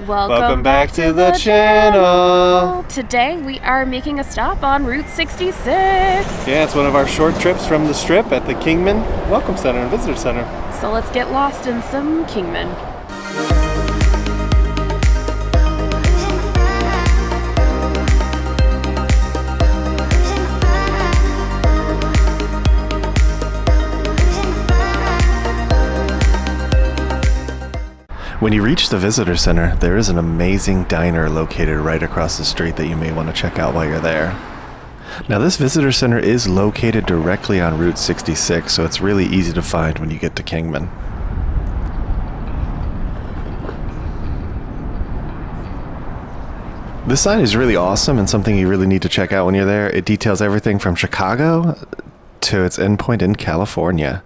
Welcome back to the channel. Today we are making a stop on Route 66. Yeah, it's one of our short trips from the Strip at the Kingman Welcome Center and Visitor Center. So let's get lost in some Kingman. When you reach the Visitor Center, there is an amazing diner located right across the street that you may want to check out while you're there. Now, this Visitor Center is located directly on Route 66, so it's really easy to find when you get to Kingman. This sign is really awesome and something you really need to check out when you're there. It details everything from Chicago to its endpoint in California.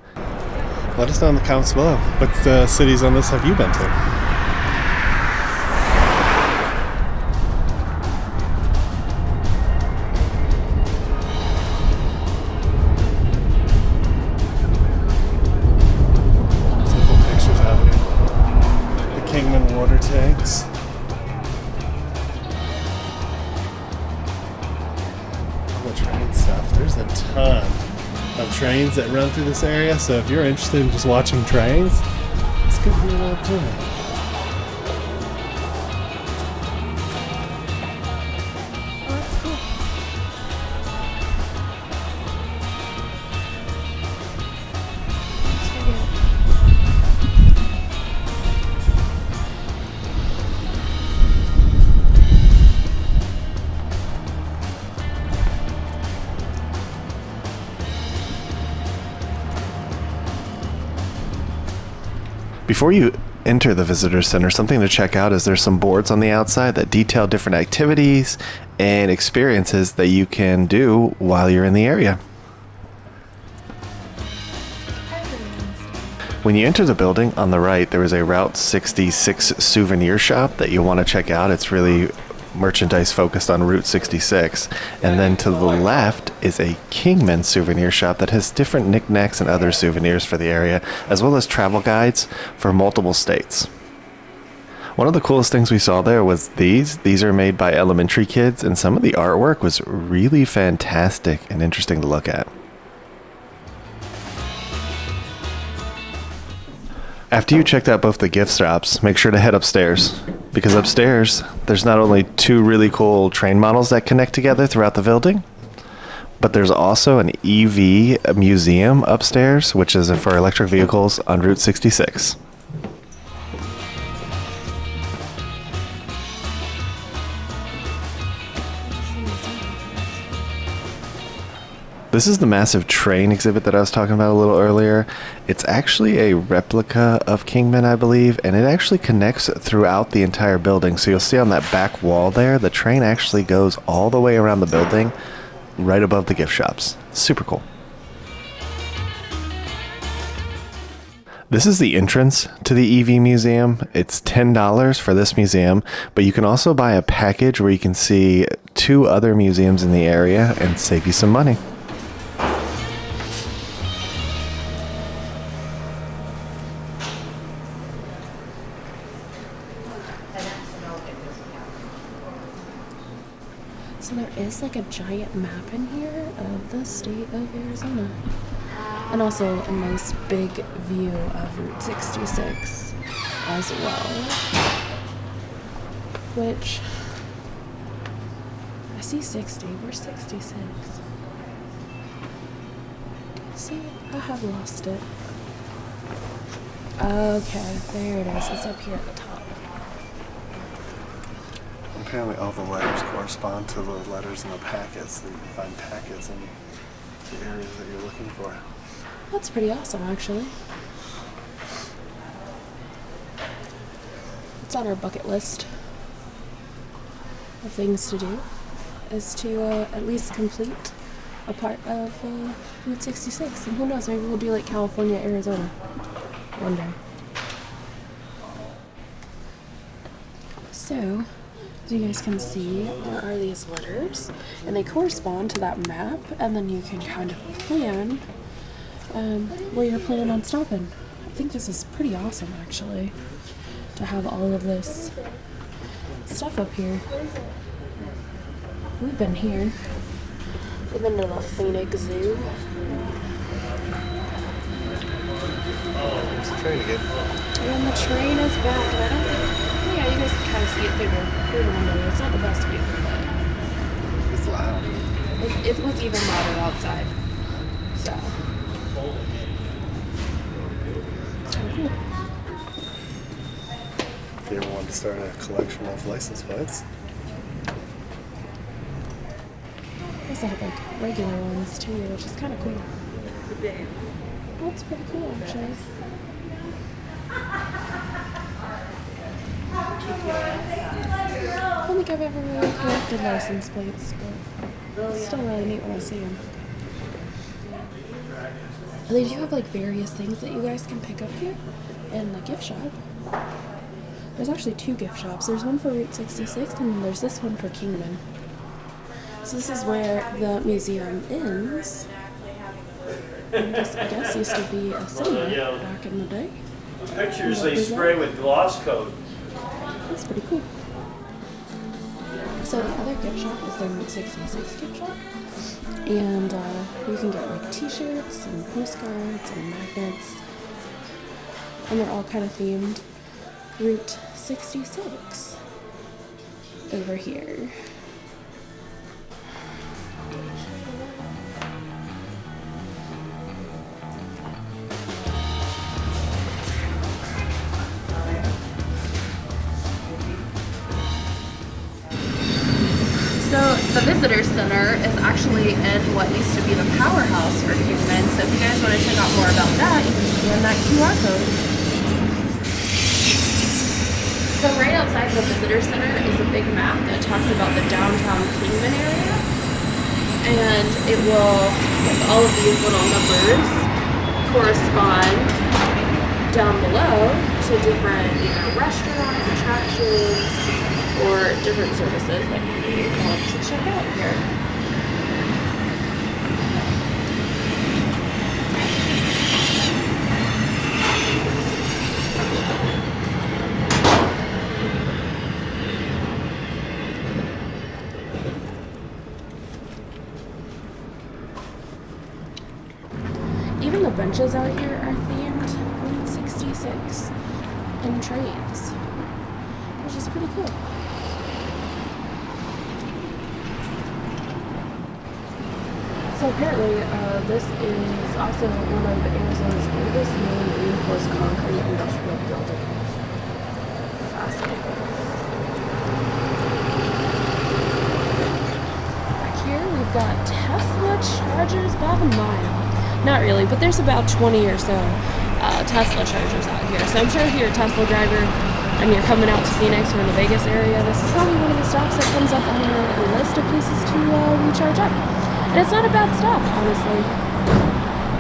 Let us know in the comments below. What cities on this have you been to? Some cool pictures out here. The Kingman water tanks. All the train stuff. There's a ton of trains that run through this area, so if you're interested in just watching trains, this could be a little cool. Before you enter the Visitor Center, something to check out is there's some boards on the outside that detail different activities and experiences that you can do while you're in the area. When you enter the building, on the right there is a Route 66 souvenir shop that you'll want to check out. It's really merchandise focused on Route 66. And then to the left is a Kingman souvenir shop that has different knickknacks and other souvenirs for the area, as well as travel guides for multiple states. One of the coolest things we saw there was these. These are made by elementary kids, and some of the artwork was really fantastic and interesting to look at. After you checked out both the gift shops, make sure to head upstairs, because upstairs there's not only two really cool train models that connect together throughout the building, but there's also an EV museum upstairs, which is for electric vehicles on Route 66. This is the massive train exhibit that I was talking about a little earlier. It's actually a replica of Kingman, I believe, and it actually connects throughout the entire building. So you'll see on that back wall there, the train actually goes all the way around the building, right above the gift shops. Super cool. This is the entrance to the EV museum. It's $10 for this museum, but you can also buy a package where you can see two other museums in the area and save you some money. So there is like a giant map in here of the state of Arizona. And also a nice big view of Route 66 as well. Which, I see 60, where's 66? See, I have lost it. Okay, there it is, it's up here at the top. Apparently all the letters correspond to the letters in the packets, so you can find packets in the areas that you're looking for. That's pretty awesome, actually. It's on our bucket list of things to do, is to at least complete a part of Route 66. And who knows, maybe we'll do like California, Arizona one day. So, as you guys can see, there are these letters, and they correspond to that map, and then you can kind of plan where you're planning on stopping. I think this is pretty awesome, actually, to have all of this stuff up here. We've been here. We've been to the Phoenix Zoo. There's a train again. And the train is back. And I don't think, yeah, you guys can kind of see it through the window. It's not the best view, but It's loud. it was even louder outside. So. Cool. If you ever wanted to start a collection of license plates. They also have like regular ones too, which is kind of cool. Well, it's pretty cool actually. I don't think I've ever really collected license plates, but it's still really neat when I see them. And they do have like various things that you guys can pick up here in the gift shop. There's actually two gift shops. There's one for Route 66 and then there's this one for Kingman. So this is where the museum ends. And this, I guess, used to be a cinema back in the day. The pictures they spray with gloss coat. That's pretty cool. So the other gift shop is the Route 66 gift shop. And you can get like t-shirts and postcards and magnets. And they're all kind of themed. Route 66 over here. So the Visitor Center is actually in what used to be the Powerhouse for Kingman. So if you guys want to check out more about that, you can scan that QR code. So right outside the Visitor Center is a big map that talks about the downtown Kingman area. And it will, with all of these little numbers, correspond down below to different either restaurants, attractions, or different services that you want to check out here. Even the benches out here are themed Route 66 and trains, which is pretty cool. So apparently, this is also one of Arizona's oldest known reinforced concrete industrial buildings. Fascinating. Back here, we've got Tesla chargers by the mile. Not really, but there's about 20 or so Tesla chargers out here. So I'm sure if you're a Tesla driver and you're coming out to Phoenix or in the Vegas area, this is probably one of the stops that comes up on your list of places to recharge up. And it's not a bad stop, honestly,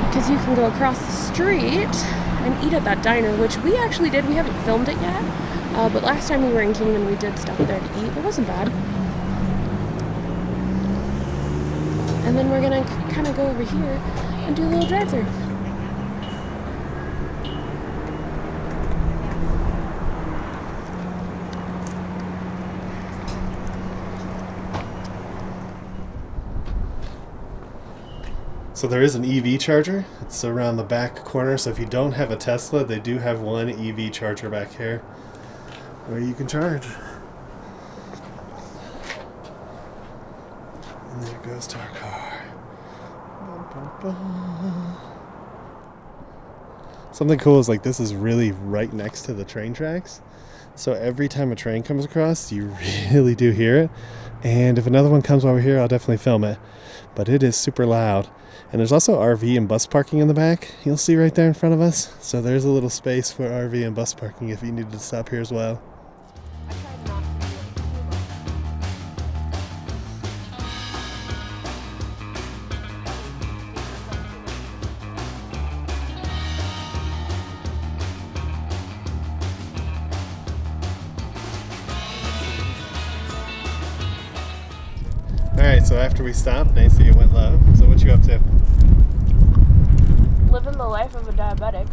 because you can go across the street and eat at that diner, which we actually did. We haven't filmed it yet, but last time we were in Kingman, we did stop there to eat. It wasn't bad. And then we're gonna kind of go over here and do a little drive-thru. So there is an EV charger. It's around the back corner. So if you don't have a Tesla, they do have one EV charger back here where you can charge. And there goes to our car. Something cool is like this is really right next to the train tracks. So every time a train comes across, you really do hear it. And if another one comes over here, I'll definitely film it. But it is super loud. And there's also RV and bus parking in the back. You'll see right there in front of us. So there's a little space for RV and bus parking if you needed to stop here as well. Alright, so after we stopped, nice that you went low. So what you up to? Living the life of a diabetic.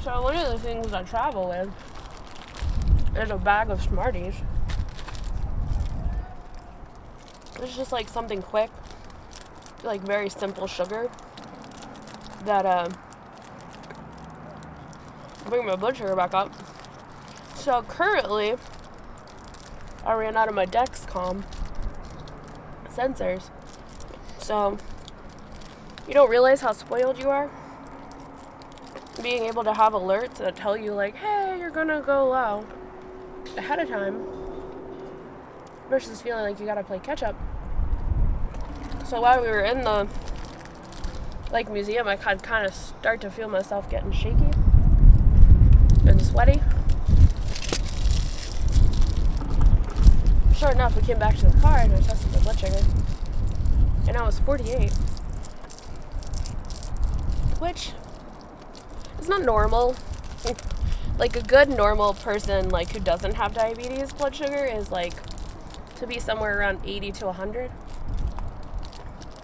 So one of the things I travel with is a bag of Smarties. It's just like something quick, like very simple sugar that bring my blood sugar back up. So currently, I ran out of my Dexcom sensors. So you don't realize how spoiled you are. Being able to have alerts that tell you like, hey, you're gonna go low ahead of time versus feeling like you gotta play catch up. So while we were in the museum, I could kind of start to feel myself getting shaky and sweaty. Sure enough, we came back to the car and I tested my blood sugar, and I was 48, which is not normal. Like a good normal person, like who doesn't have diabetes, blood sugar is like to be somewhere around 80 to 100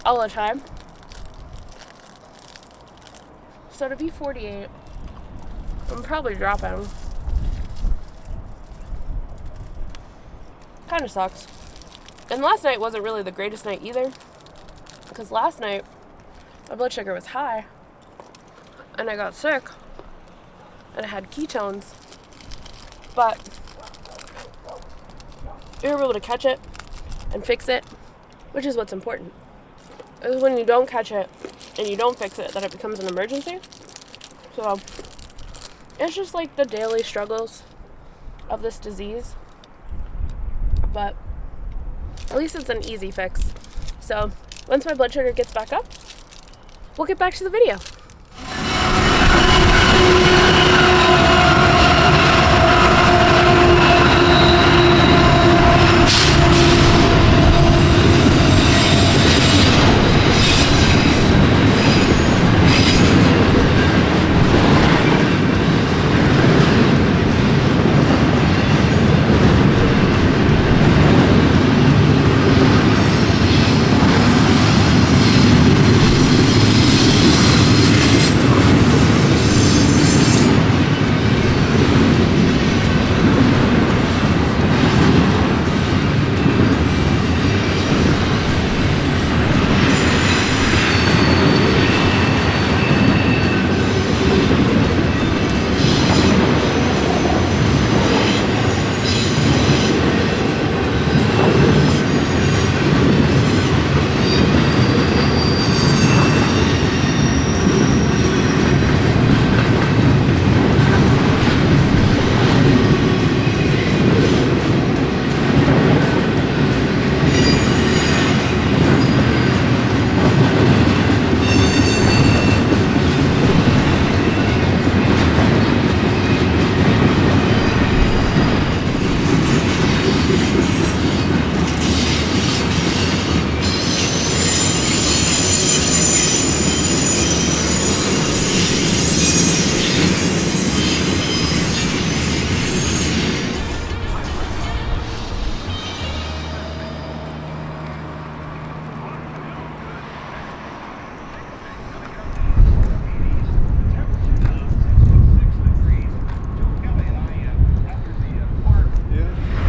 all the time. So to be 48, I'm probably dropping. Kind of sucks. And last night wasn't really the greatest night either, because last night my blood sugar was high and I got sick and I had ketones, but we were able to catch it and fix it, which is what's important. It's when you don't catch it and you don't fix it that it becomes an emergency. So it's just like the daily struggles of this disease, but at least it's an easy fix. So once my blood sugar gets back up, we'll get back to the video.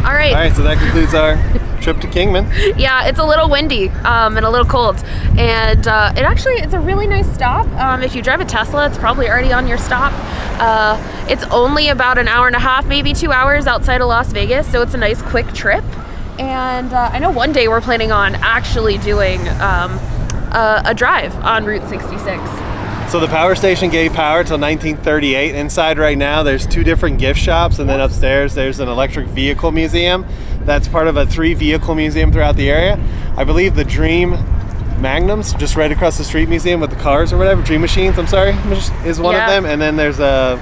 Alright, so that concludes our trip to Kingman. Yeah, it's a little windy and a little cold, and it's a really nice stop. If you drive a Tesla, it's probably already on your stop. It's only about an hour and a half, maybe 2 hours outside of Las Vegas, so it's a nice quick trip. And I know one day we're planning on actually doing a drive on Route 66. So the power station gave power till 1938. Inside right now there's 2 different gift shops, and then upstairs there's an electric vehicle museum that's part of a 3-vehicle museum throughout the area. I believe the Dream Magnums, just right across the street museum with the cars or whatever, Dream Machines, I'm sorry, is one of them. And then there's a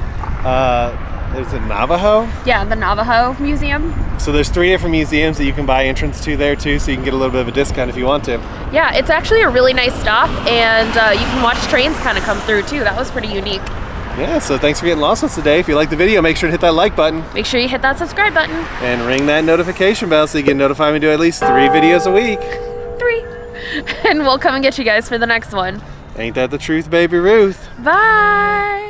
Navajo? Yeah, the Navajo Museum. So there's 3 different museums that you can buy entrance to there too, so you can get a little bit of a discount if you want to. Yeah, it's actually a really nice stop, and you can watch trains kind of come through too. That was pretty unique. Yeah, so thanks for getting lost with us today. If you like the video, make sure to hit that like button. Make sure you hit that subscribe button. And ring that notification bell so you get notified when we do at least 3 videos a week. 3. And we'll come and get you guys for the next one. Ain't that the truth, baby Ruth? Bye.